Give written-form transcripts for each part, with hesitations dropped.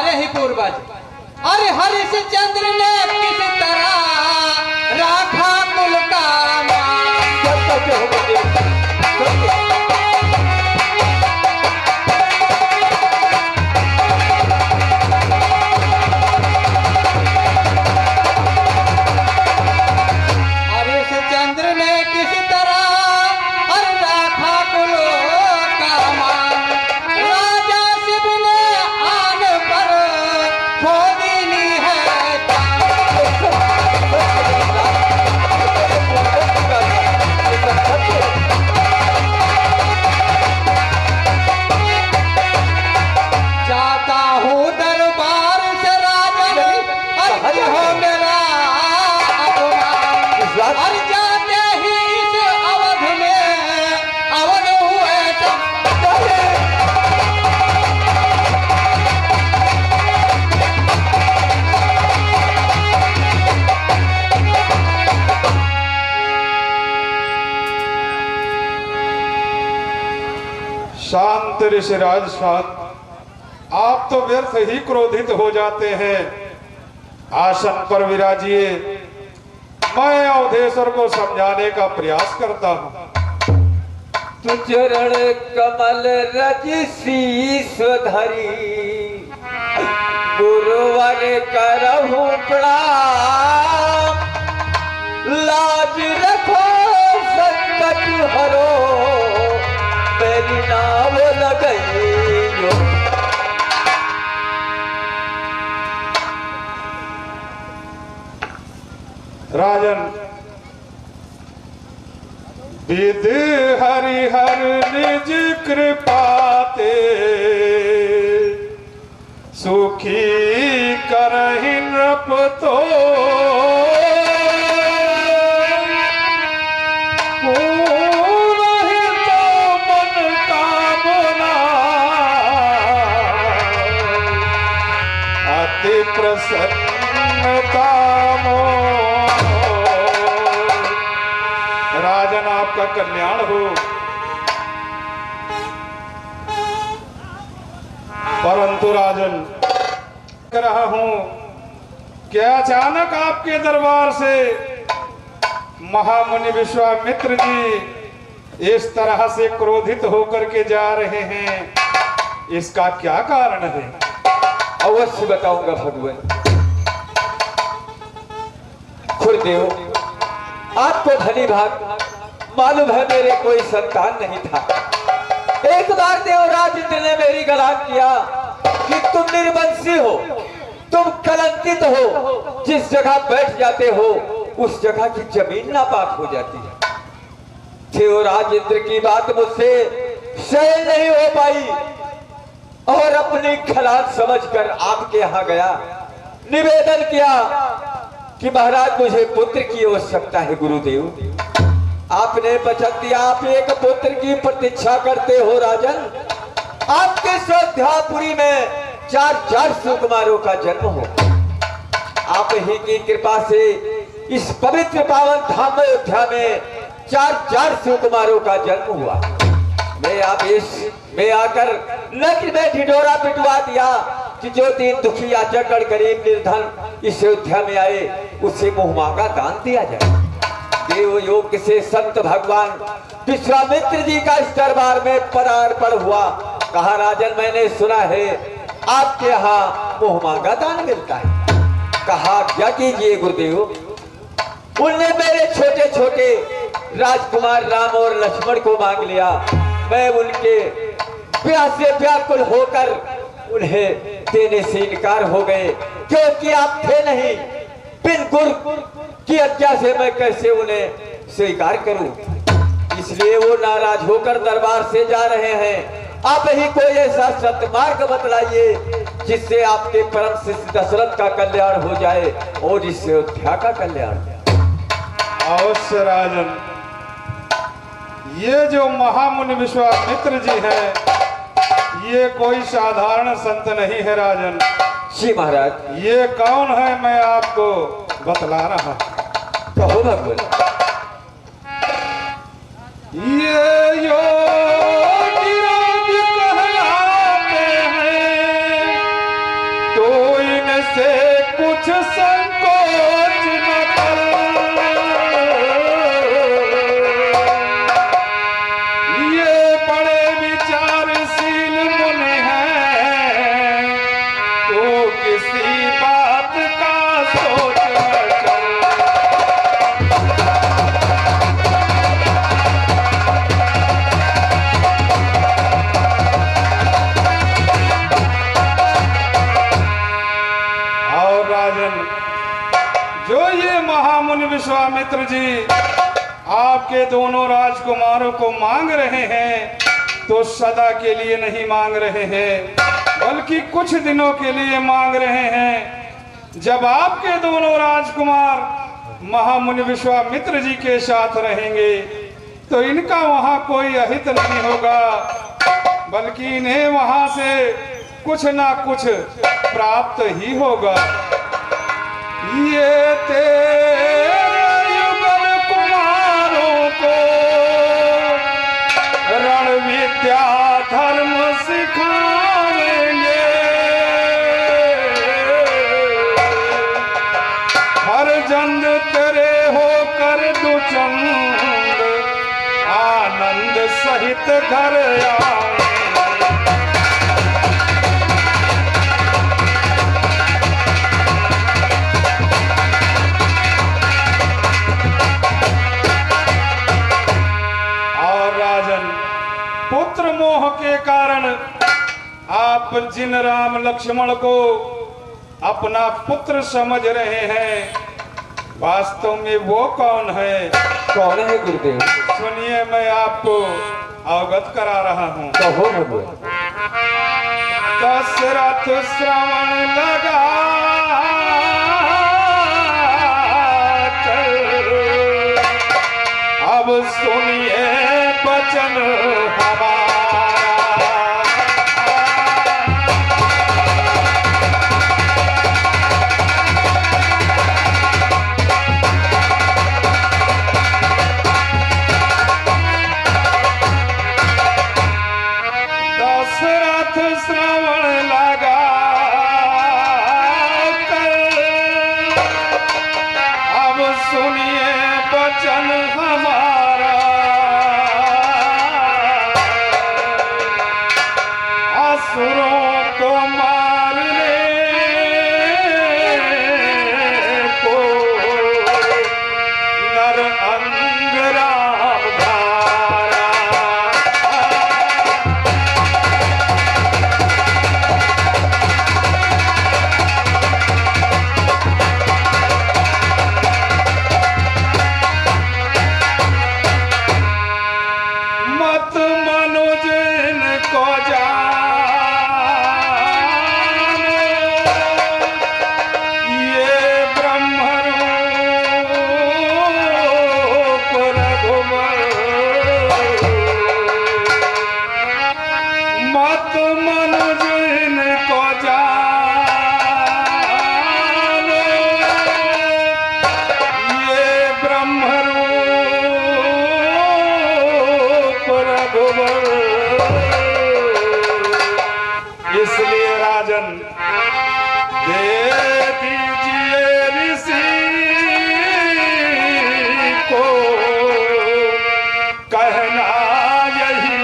हमारे ही पूर्वज। अरे हरिश्चंद्र ने किस तरह राखा कुल का हरिश्चंद्र ने किस तरह राखा कुल का मान। राजा शिव ने आन पर खोदनी है चाहता हूँ दरबार से राजन अर्ज हो मेरा अपमान। हर जाते ही इस अवध में अवध हुए शांत ऋषिराज शांत। आप तो व्यर्थ ही क्रोधित हो जाते हैं। आसन पर विराजिए, मैं अवधेश्वर को समझाने का प्रयास करता हूँ। तु चरण कमल रज शीस धरी गुरुवर करहु प्रणाम। लाज रखो संकट हरो मेरी नाव लगई। राजन, विद हरिहर निज कृपाते सुखी करहि नृप तो। पूरहि तो मन कामना अति प्रसन्नता मोह। राजन, आपका कल्याण हो। परंतु राजन, कह रहा हूं कि अचानक आपके दरबार से महामुनि विश्वामित्र जी इस तरह से क्रोधित होकर के जा रहे हैं, इसका क्या कारण है? अवश्य बताऊंगा भगवान। खुरदेव, आपको धनी भाग मालूम है मेरे कोई संतान नहीं था। एक बार देवराज इंद्र ने मेरी गलान किया कि तुम निर्वंशी हो, तुम कलंकित हो, जिस जगह बैठ जाते हो उस जगह की जमीन नापाक हो जाती है। देवराज इंद्र की बात मुझसे सहन नहीं हो पाई और अपनी खलान समझकर आपके यहाँ गया, निवेदन किया कि महाराज मुझे पुत्र की आवश्यकता है। गुरुदेव, आपने वचन दिया, आप एक पुत्र की प्रतीक्षा करते हो। राजन, आपके श्रद्धापुरी में 4 सुकुमारों का जन्म हो। आप ही की कृपा से इस पवित्र पावन धाम अयोध्या में 4 सुकुमारों का जन्म हुआ। मैं आकर नगर में ढिढोरा पिटवा दिया कि जो दिन दुखी याचक गरीब निर्धन इस अयोध्या में आए उसे मुंह मांगा दान दिया जाए। देव योग से संत भगवान विश्वामित्र जी का इस दरबार में पदार्पण हुआ। कहा, राजन मैंने सुना है आपके यहाँ मुंह मांगा दान मिलता है। कहा, क्या कीजिए गुरुदेव? उनने मेरे छोटे छोटे राजकुमार राम और लक्ष्मण को मांग लिया। मैं उनके प्यास से व्याकुल होकर उन्हें देने से इनकार हो गए, क्योंकि आप थे नहीं। बिन गुरु की आज्ञा से मैं कैसे उन्हें स्वीकार करूं? इसलिए वो नाराज होकर दरबार से जा रहे हैं। आप ही कोई ऐसा सत्मार्ग बतलाइए जिससे आपके परम शिष्य दशरथ का कल्याण हो जाए और इस अयोध्या का कल्याण। अवश्य राजन, ये जो महामुनि विश्वामित्र जी हैं, ये कोई साधारण संत नहीं है राजन। जी महाराज। ये कौन है मैं आपको बतला रहा। कहो भगवान। ये योगी राज कहलाते हैं, विश्वामित्र जी आपके दोनों राजकुमारों को मांग रहे हैं तो सदा के लिए नहीं मांग रहे हैं, बल्कि कुछ दिनों के लिए मांग रहे हैं। जब आपके दोनों राजकुमार महामुनि विश्वामित्र जी के साथ रहेंगे तो इनका वहां कोई अहित नहीं होगा, बल्कि इन्हें वहां से कुछ ना कुछ प्राप्त ही होगा। ये तेरे युगल कुमारों को रण विद्या धर्म सिखाएंगे, हर जंद तेरे होकर दुचंद आनंद सहित घर आए। पुत्र मोह के कारण आप जिन राम लक्ष्मण को अपना पुत्र समझ रहे हैं, वास्तव में वो कौन है? कौन है गुरुदेव? सुनिए, मैं आपको अवगत करा रहा हूँ। कहो प्रभु। दशरथ श्रवण लगा अब सुनिए बचन हमारा। दशरथ श्रवण लगा अब सुनिए बचन हमारा। असुरों को मारने को नर अंग राम धारा। मत मनुज इनको इसलिए राजन दे दीजिए ऋषि को कहना यही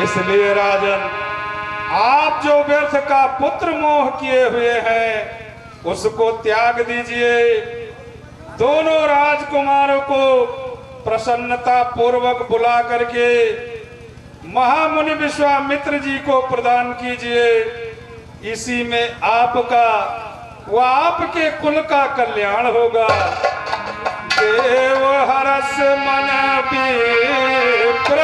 इसलिए राजन आप जो व्यर्थ का पुत्र मोह किए हुए हैं उसको त्याग दीजिए। दोनों राजकुमारों को प्रसन्नता पूर्वक बुला करके महामुनि विश्वामित्र जी को प्रदान कीजिए। इसी में आपका व आपके कुल का कल्याण होगा। देव हरस मन विप्र